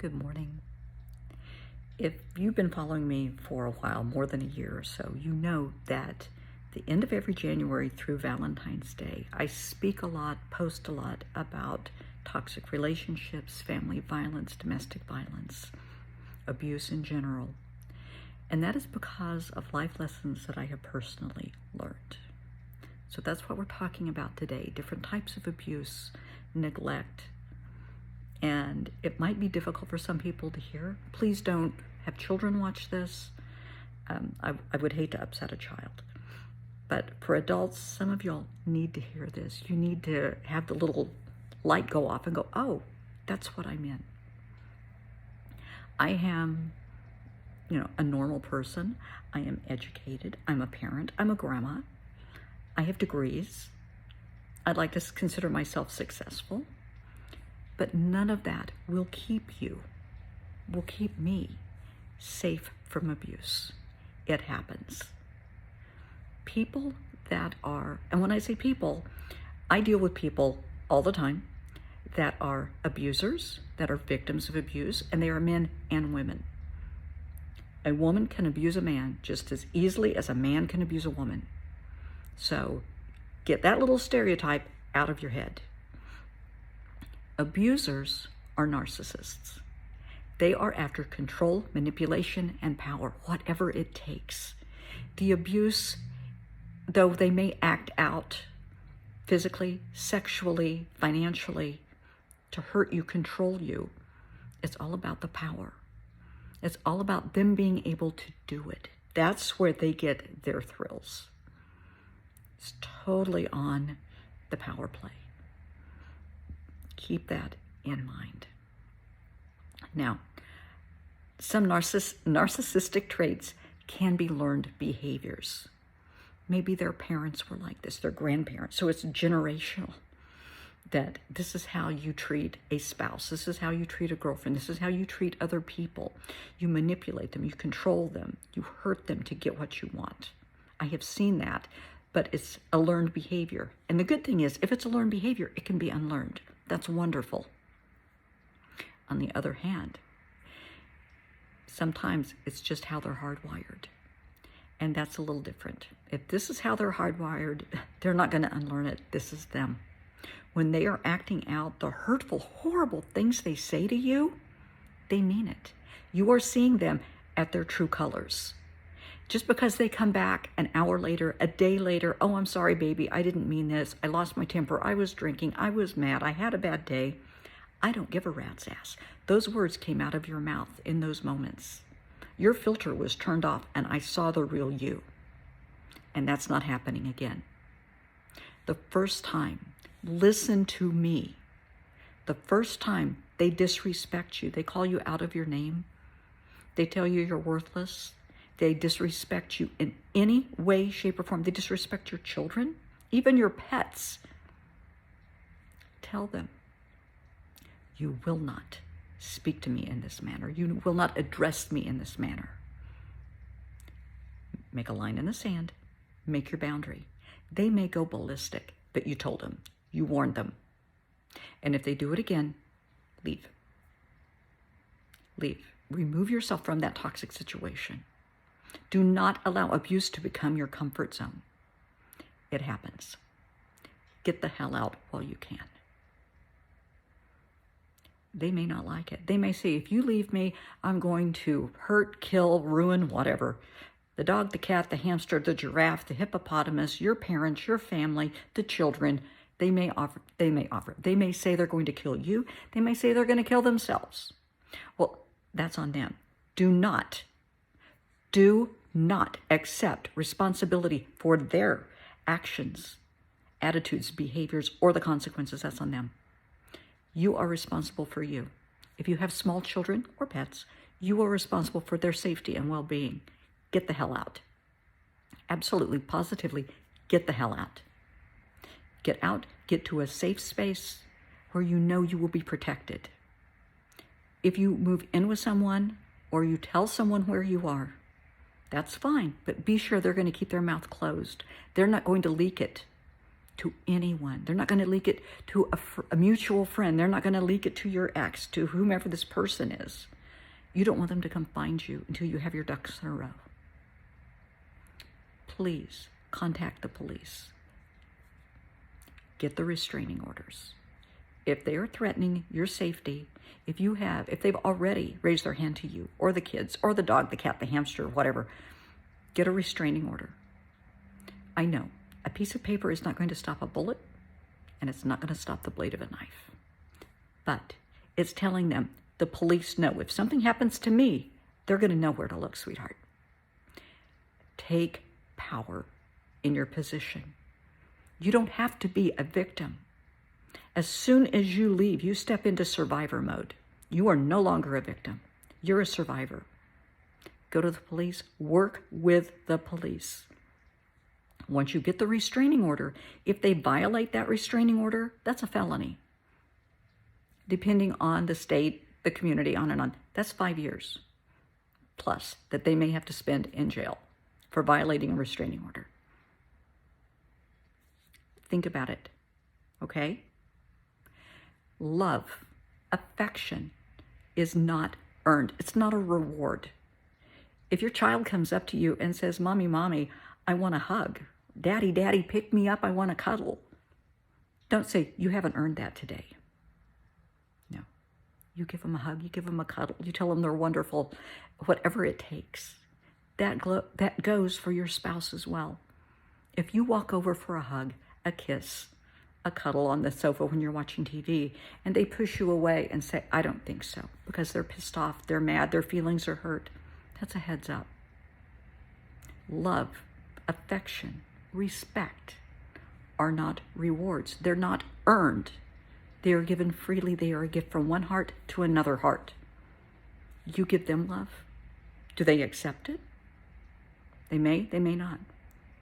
Good morning. If you've been following me for a while, more than a year or so, you know that the end of every January through Valentine's Day, I speak a lot, post a lot about toxic relationships, family violence, domestic violence, abuse in general. And that is because of life lessons that I have personally learned. So that's what we're talking about today, different types of abuse, neglect, and it might be difficult for some people to hear. Please don't have children watch this. I would hate to upset a child. But for adults, some of y'all need to hear this. You need to have the little light go off and go, oh, that's what I meant. I am, a normal person. I am educated. I'm a parent. I'm a grandma. I have degrees. I'd like to consider myself successful. But none of that will keep me safe from abuse. It happens. People that are, and when I say people, I deal with people all the time that are abusers, that are victims of abuse, and they are men and women. A woman can abuse a man just as easily as a man can abuse a woman. So get that little stereotype out of your head. Abusers are narcissists. They are after control, manipulation, and power, whatever it takes. The abuse, though they may act out physically, sexually, financially, to hurt you, control you, it's all about the power. It's all about them being able to do it. That's where they get their thrills. It's totally on the power play. Keep that in mind. Now, some narcissistic traits can be learned behaviors. Maybe their parents were like this, their grandparents. So it's generational, that this is how you treat a spouse. This is how you treat a girlfriend. This is how you treat other people. You manipulate them. You control them. You hurt them to get what you want. I have seen that, but it's a learned behavior. And the good thing is, if it's a learned behavior, it can be unlearned. That's wonderful. On the other hand, sometimes it's just how they're hardwired. And that's a little different. If this is how they're hardwired, they're not going to unlearn it. This is them. When they are acting out the hurtful, horrible things they say to you, they mean it. You are seeing them at their true colors. Just because they come back an hour later, a day later, oh, I'm sorry, baby, I didn't mean this. I lost my temper. I was drinking. I was mad. I had a bad day. I don't give a rat's ass. Those words came out of your mouth in those moments. Your filter was turned off and I saw the real you. And that's not happening again. The first time, listen to me. The first time they disrespect you, they call you out of your name, they tell you you're worthless, they disrespect you in any way, shape, or form. They disrespect your children, even your pets. Tell them, you will not speak to me in this manner. You will not address me in this manner. Make a line in the sand. Make your boundary. They may go ballistic, but you told them. You warned them. And if they do it again, leave. Leave. Remove yourself from that toxic situation. Do not allow abuse to become your comfort zone. It happens. Get the hell out while you can. They may not like it. They may say, if you leave me, I'm going to hurt, kill, ruin, whatever. The dog, the cat, the hamster, the giraffe, the hippopotamus, your parents, your family, the children. They may offer. They may say they're going to kill you. They may say they're going to kill themselves. Well, that's on them. Do not accept responsibility for their actions, attitudes, behaviors, or the consequences. That's on them. You are responsible for you. If you have small children or pets, you are responsible for their safety and well-being. Get the hell out. Absolutely, positively, get the hell out. Get out, get to a safe space where you know you will be protected. If you move in with someone or you tell someone where you are, that's fine, but be sure they're going to keep their mouth closed. They're not going to leak it to anyone. They're not going to leak it to a mutual friend. They're not going to leak it to your ex, to whomever this person is. You don't want them to come find you until you have your ducks in a row. Please contact the police. Get the restraining orders. If they are threatening your safety, if they've already raised their hand to you, or the kids, or the dog, the cat, the hamster, whatever, get a restraining order. I know a piece of paper is not going to stop a bullet, and it's not going to stop the blade of a knife. But it's telling them, the police know if something happens to me, they're going to know where to look, sweetheart. Take power in your position. You don't have to be a victim. As soon as you leave, you step into survivor mode. You are no longer a victim. You're a survivor. Go to the police, work with the police. Once you get the restraining order, if they violate that restraining order, that's a felony. Depending on the state, the community, on and on, that's 5 years plus that they may have to spend in jail for violating a restraining order. Think about it, okay? Love, affection is not earned. It's not a reward. If your child comes up to you and says, Mommy, Mommy, I want a hug. Daddy, Daddy, pick me up. I want a cuddle. Don't say, you haven't earned that today. No. You give them a hug. You give them a cuddle. You tell them they're wonderful. Whatever it takes. That goes for your spouse as well. If you walk over for a hug, a kiss, a cuddle on the sofa when you're watching TV, and they push you away and say, I don't think so, because they're pissed off, they're mad, their feelings are hurt, that's a heads up. Love, affection, respect are not rewards. They're not earned. They are given freely. They are a gift from one heart to another heart. You give them love. Do they accept it? They may not.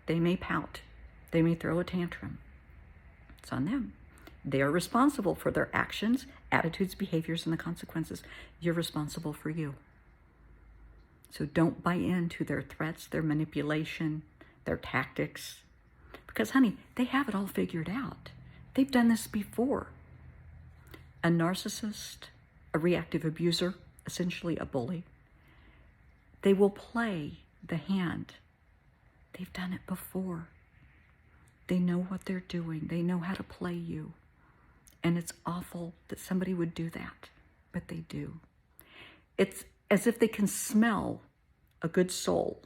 They may pout. They may throw a tantrum. It's on them. They are responsible for their actions, attitudes, behaviors, and the consequences. You're responsible for you. So don't buy into their threats, their manipulation, their tactics. Because, honey, they have it all figured out. They've done this before. A narcissist, a reactive abuser, essentially a bully, they will play the hand. They've done it before. They know what they're doing. They know how to play you. And it's awful that somebody would do that, but they do. It's as if they can smell a good soul.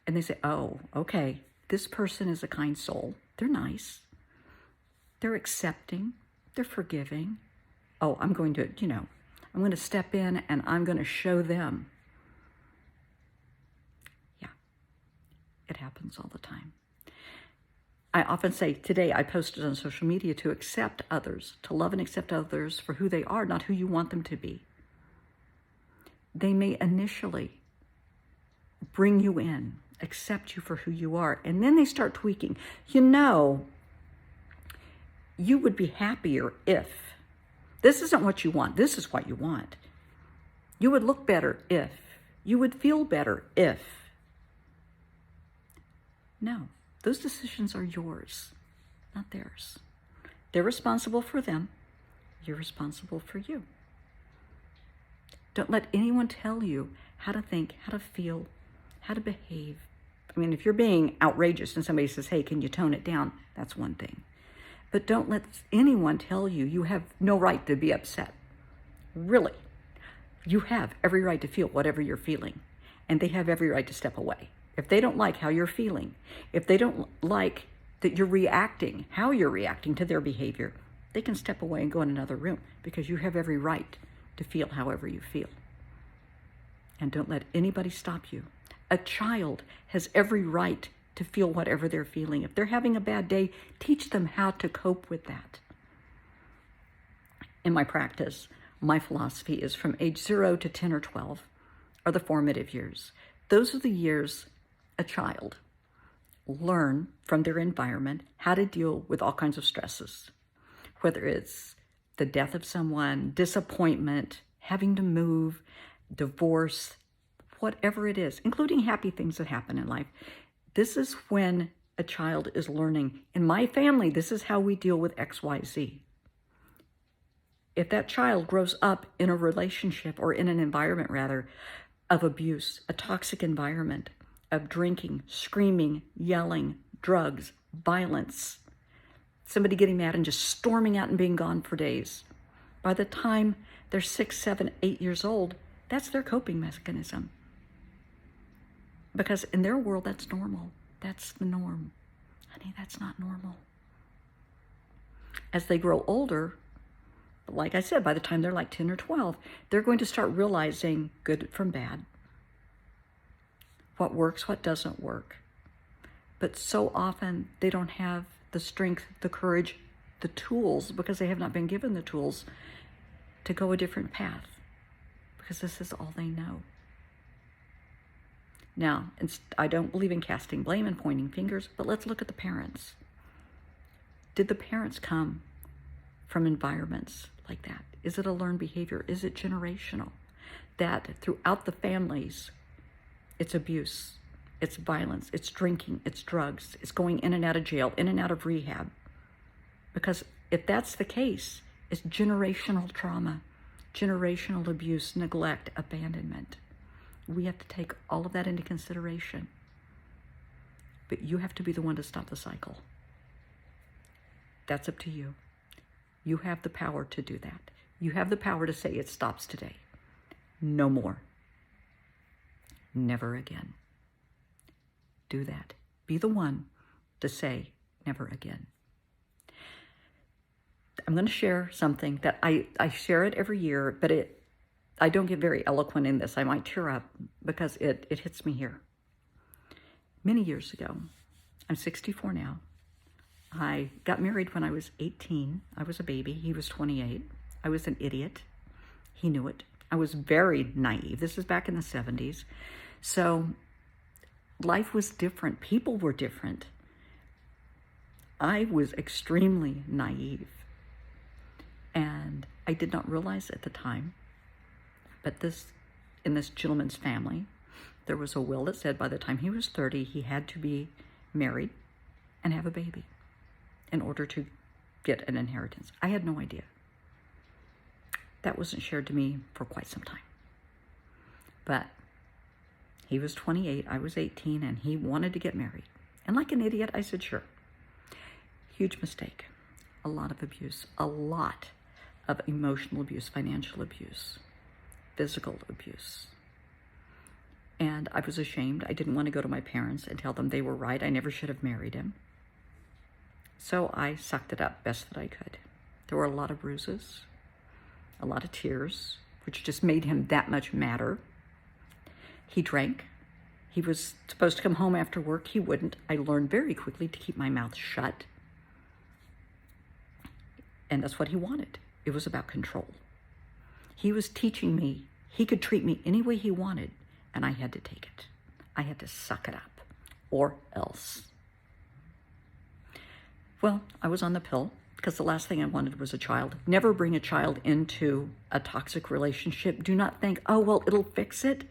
And they say, oh, okay, this person is a kind soul. They're nice. They're accepting. They're forgiving. Oh, I'm going to step in and I'm going to show them. Yeah, it happens all the time. I often say, today I posted on social media to accept others, to love and accept others for who they are, not who you want them to be. They may initially bring you in, accept you for who you are, and then they start tweaking. You would be happier if, this isn't what you want, this is what you want. You would look better if, you would feel better if. No. Those decisions are yours, not theirs. They're responsible for them. You're responsible for you. Don't let anyone tell you how to think, how to feel, how to behave. I mean, if you're being outrageous and somebody says, hey, can you tone it down? That's one thing. But don't let anyone tell you you have no right to be upset. Really. You have every right to feel whatever you're feeling, and they have every right to step away. If they don't like how you're feeling, if they don't like that you're reacting, how you're reacting to their behavior, they can step away and go in another room because you have every right to feel however you feel. And don't let anybody stop you. A child has every right to feel whatever they're feeling. If they're having a bad day, teach them how to cope with that. In my practice, my philosophy is from age 0 to 10 or 12 are the formative years. Those are the years a child learn from their environment how to deal with all kinds of stresses, whether it's the death of someone, disappointment, having to move, divorce, whatever it is, including happy things that happen in life. This is when a child is learning, in my family, this is how we deal with XYZ. If that child grows up in a relationship, or in an environment rather, of abuse, a toxic environment of drinking, screaming, yelling, drugs, violence, somebody getting mad and just storming out and being gone for days, by the time they're 6, 7, 8 years old, that's their coping mechanism. Because in their world, that's normal. That's the norm. Honey, that's not normal. As they grow older, like I said, by the time they're like 10 or 12, they're going to start realizing good from bad, what works, what doesn't work. But so often they don't have the strength, the courage, the tools, because they have not been given the tools to go a different path, because this is all they know. Now, I don't believe in casting blame and pointing fingers, but let's look at the parents. Did the parents come from environments like that? Is it a learned behavior? Is it generational? That throughout the families, it's abuse, it's violence, it's drinking, it's drugs, it's going in and out of jail, in and out of rehab. Because if that's the case, it's generational trauma, generational abuse, neglect, abandonment. We have to take all of that into consideration. But you have to be the one to stop the cycle. That's up to you. You have the power to do that. You have the power to say it stops today. No more. Never again. Do that. Be the one to say never again. I'm going to share something that I share it every year, but I don't get very eloquent in this. I might tear up because it hits me here. Many years ago, I'm 64 now. I got married when I was 18. I was a baby. He was 28. I was an idiot. He knew it. I was very naive. This is back in the 70s. So life was different. People were different. I was extremely naive. And I did not realize at the time, but in this gentleman's family, there was a will that said by the time he was 30, he had to be married and have a baby in order to get an inheritance. I had no idea. That wasn't shared to me for quite some time. But he was 28, I was 18, and he wanted to get married. And like an idiot, I said, sure. Huge mistake. A lot of abuse. A lot of emotional abuse, financial abuse, physical abuse. And I was ashamed. I didn't want to go to my parents and tell them they were right. I never should have married him. So I sucked it up best that I could. There were a lot of bruises, a lot of tears, which just made him that much madder. He drank. He was supposed to come home after work. He wouldn't. I learned very quickly to keep my mouth shut. And that's what he wanted. It was about control. He was teaching me he could treat me any way he wanted, and I had to take it. I had to suck it up, or else. Well, I was on the pill because the last thing I wanted was a child. Never bring a child into a toxic relationship. Do not think, oh, well, it'll fix it.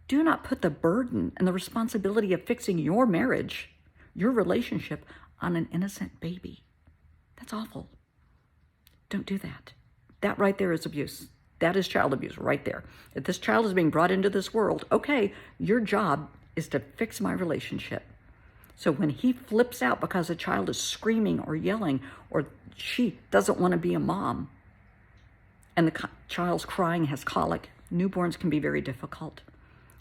Do not put the burden and the responsibility of fixing your marriage, your relationship, on an innocent baby. That's awful. Don't do that. That right there is abuse. That is child abuse right there. If this child is being brought into this world, okay, your job is to fix my relationship. So when he flips out because a child is screaming or yelling, or she doesn't want to be a mom, and the child's crying, has colic, newborns can be very difficult,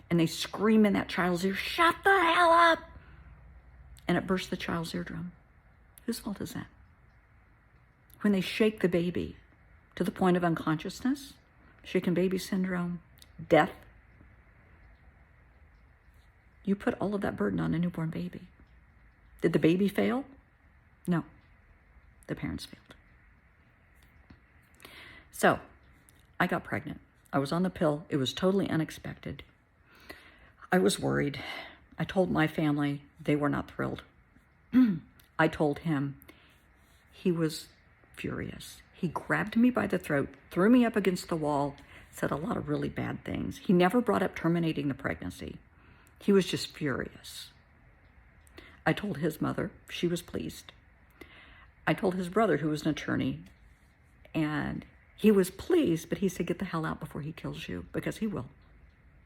and they scream in that child's ear, shut the hell up, and it bursts the child's eardrum. Whose fault is that? When they shake the baby to the point of unconsciousness, shaken baby syndrome, death, you put all of that burden on a newborn baby. Did the baby fail? No. The parents failed. So, I got pregnant. I was on the pill. It was totally unexpected. I was worried. I told my family. They were not thrilled. I told him. He was furious. He grabbed me by the throat, threw me up against the wall, said a lot of really bad things. He never brought up terminating the pregnancy. He was just furious. I told his mother. She was pleased. I told his brother, who was an attorney, and he was pleased, but he said, get the hell out before he kills you, because he will.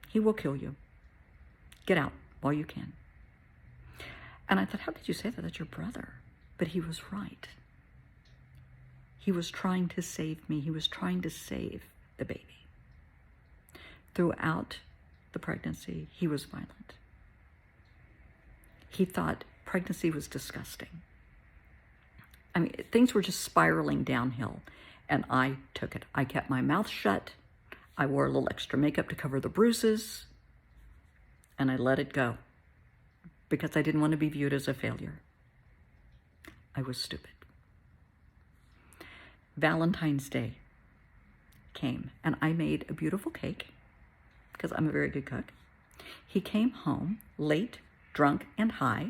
He will kill you. Get out while you can. And I thought, how could you say that? That's your brother. But he was right. He was trying to save me. He was trying to save the baby. Throughout the pregnancy, he was violent. He thought pregnancy was disgusting. I mean, things were just spiraling downhill, and I took it. I kept my mouth shut. I wore a little extra makeup to cover the bruises, and I let it go because I didn't want to be viewed as a failure. I was stupid. Valentine's Day came, and I made a beautiful cake because I'm a very good cook. He came home late, drunk, and high,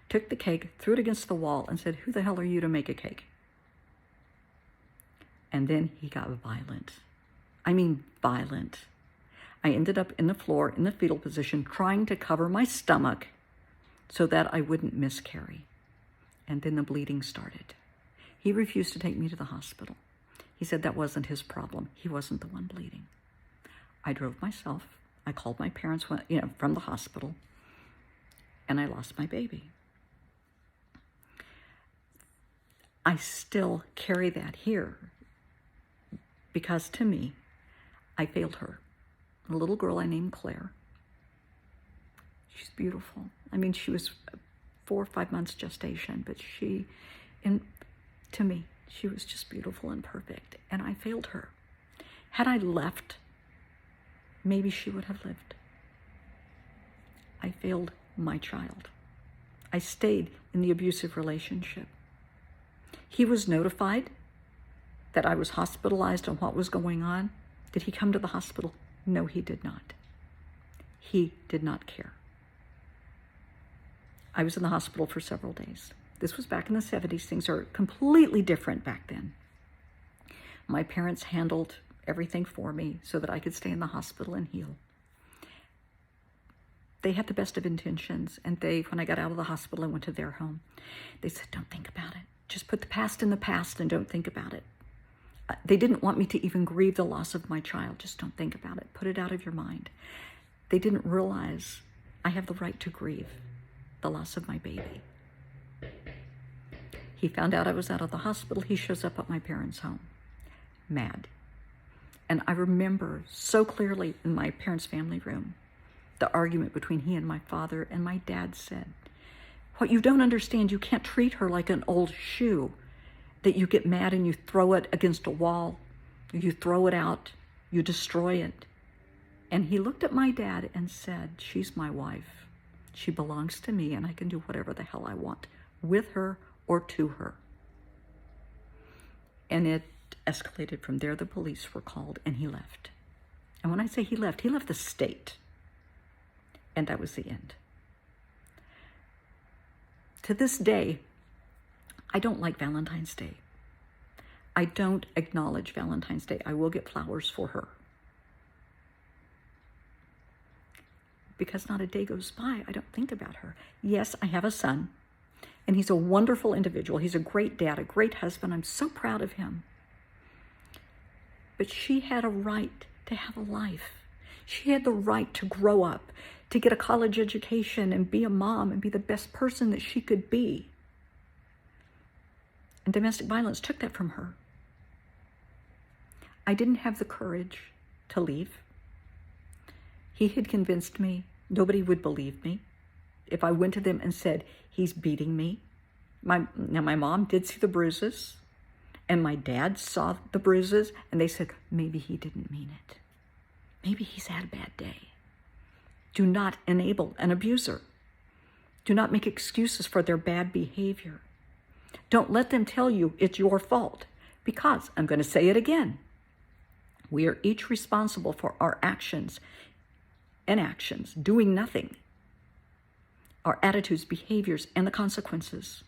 took the cake, threw it against the wall, and said, who the hell are you to make a cake? And then he got violent. I mean, violent. I ended up in the floor in the fetal position trying to cover my stomach so that I wouldn't miscarry. And then the bleeding started. He refused to take me to the hospital. He said that wasn't his problem. He wasn't the one bleeding. I drove myself. I called my parents from the hospital, and I lost my baby. I still carry that here because to me, I failed her. A little girl I named Claire. She's beautiful. I mean, she was 4 or 5 months gestation, but to me, she was just beautiful and perfect, and I failed her. Had I left, maybe she would have lived. I failed my child. I stayed in the abusive relationship. He was notified that I was hospitalized and what was going on. Did he come to the hospital? No, he did not. He did not care. I was in the hospital for several days. This was back in the 70s. Things are completely different back then. My parents handled everything for me so that I could stay in the hospital and heal. They had the best of intentions, and when I got out of the hospital and went to their home, they said, don't think about it. Just put the past in the past and don't think about it. They didn't want me to even grieve the loss of my child. Just don't think about it. Put it out of your mind. They didn't realize I have the right to grieve the loss of my baby. He found out I was out of the hospital. He shows up at my parents' home, mad. And I remember so clearly in my parents' family room, the argument between he and my father, and my dad said, what you don't understand, you can't treat her like an old shoe, that you get mad and you throw it against a wall, you throw it out, you destroy it. And he looked at my dad and said, she's my wife. She belongs to me, and I can do whatever the hell I want with her or to her. And it escalated from there. The police were called, and he left. And when I say he left the state. And that was the end. To this day, I don't like Valentine's Day. I don't acknowledge Valentine's Day. I will get flowers for her. Because not a day goes by, I don't think about her. Yes, I have a son, and he's a wonderful individual. He's a great dad, a great husband. I'm so proud of him. But she had a right to have a life. She had the right to grow up, to get a college education and be a mom and be the best person that she could be. And domestic violence took that from her. I didn't have the courage to leave. He had convinced me nobody would believe me if I went to them and said, he's beating me. My mom did see the bruises, and my dad saw the bruises, and they said, maybe he didn't mean it. Maybe he's had a bad day. Do not enable an abuser. Do not make excuses for their bad behavior. Don't let them tell you it's your fault, because, I'm going to say it again, we are each responsible for our actions, doing nothing, our attitudes, behaviors, and the consequences.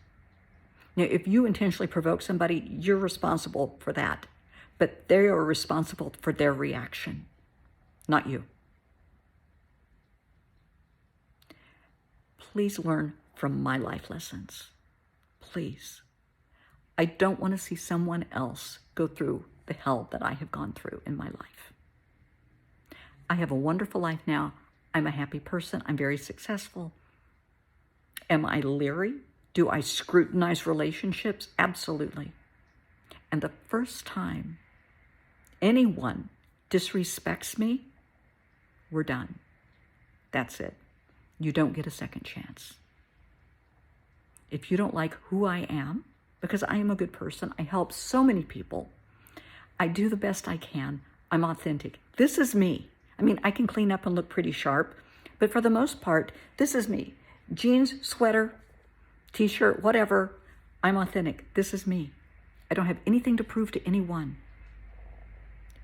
Now, if you intentionally provoke somebody, you're responsible for that, but they are responsible for their reaction, not you. Please learn from my life lessons. Please. I don't want to see someone else go through the hell that I have gone through in my life. I have a wonderful life now. I'm a happy person. I'm very successful. Am I leery? Do I scrutinize relationships? Absolutely. And the first time anyone disrespects me, we're done. That's it. You don't get a second chance. If you don't like who I am, because I am a good person, I help so many people, I do the best I can, I'm authentic. This is me. I mean, I can clean up and look pretty sharp, but for the most part, this is me. Jeans, sweater, t-shirt, whatever, I'm authentic. This is me. I don't have anything to prove to anyone.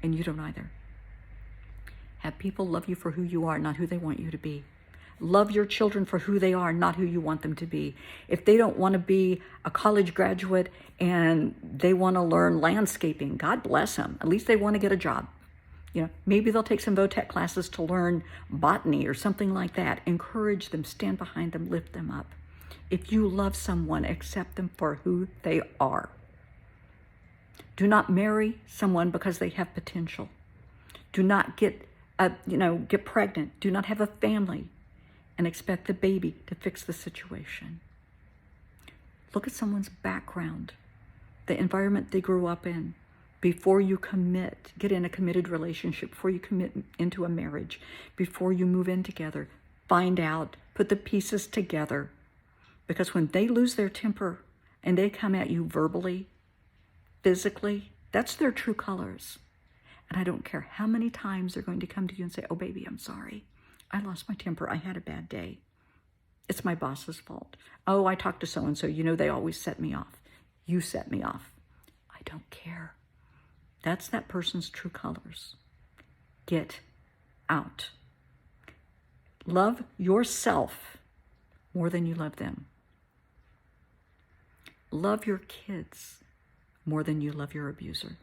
And you don't either. Have people love you for who you are, not who they want you to be. Love your children for who they are, not who you want them to be. If they don't want to be a college graduate and they want to learn landscaping, God bless them. At least they want to get a job. You know, maybe they'll take some VOTEC classes to learn botany or something like that. Encourage them, stand behind them, lift them up. If you love someone, accept them for who they are. Do not marry someone because they have potential. Do not get pregnant. Do not have a family and expect the baby to fix the situation. Look at someone's background, the environment they grew up in, before you commit, get in a committed relationship, before you commit into a marriage, before you move in together. Find out, put the pieces together. Because when they lose their temper and they come at you verbally, physically, that's their true colors. And I don't care how many times they're going to come to you and say, oh, baby, I'm sorry. I lost my temper. I had a bad day. It's my boss's fault. Oh, I talked to so-and-so. You know, they always set me off. You set me off. I don't care. That's that person's true colors. Get out. Love yourself more than you love them. Love your kids more than you love your abuser.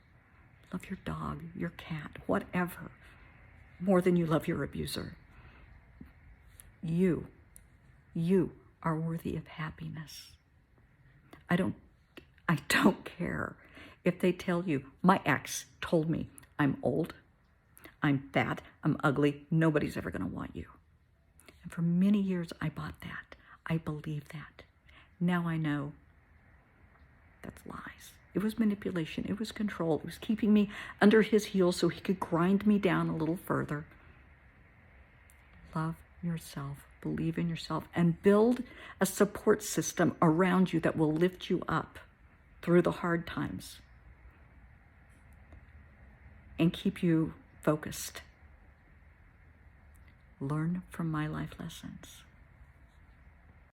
Love your dog, your cat, whatever, more than you love your abuser. You are worthy of happiness. I don't care if they tell you, my ex told me I'm old, I'm fat, I'm ugly, nobody's ever going to want you. And for many years I bought that. I believed that. Now I know that's lies. It was manipulation. It was control. It was keeping me under his heels so he could grind me down a little further. Love yourself. Believe in yourself. And build a support system around you that will lift you up through the hard times and keep you focused. Learn from my life lessons.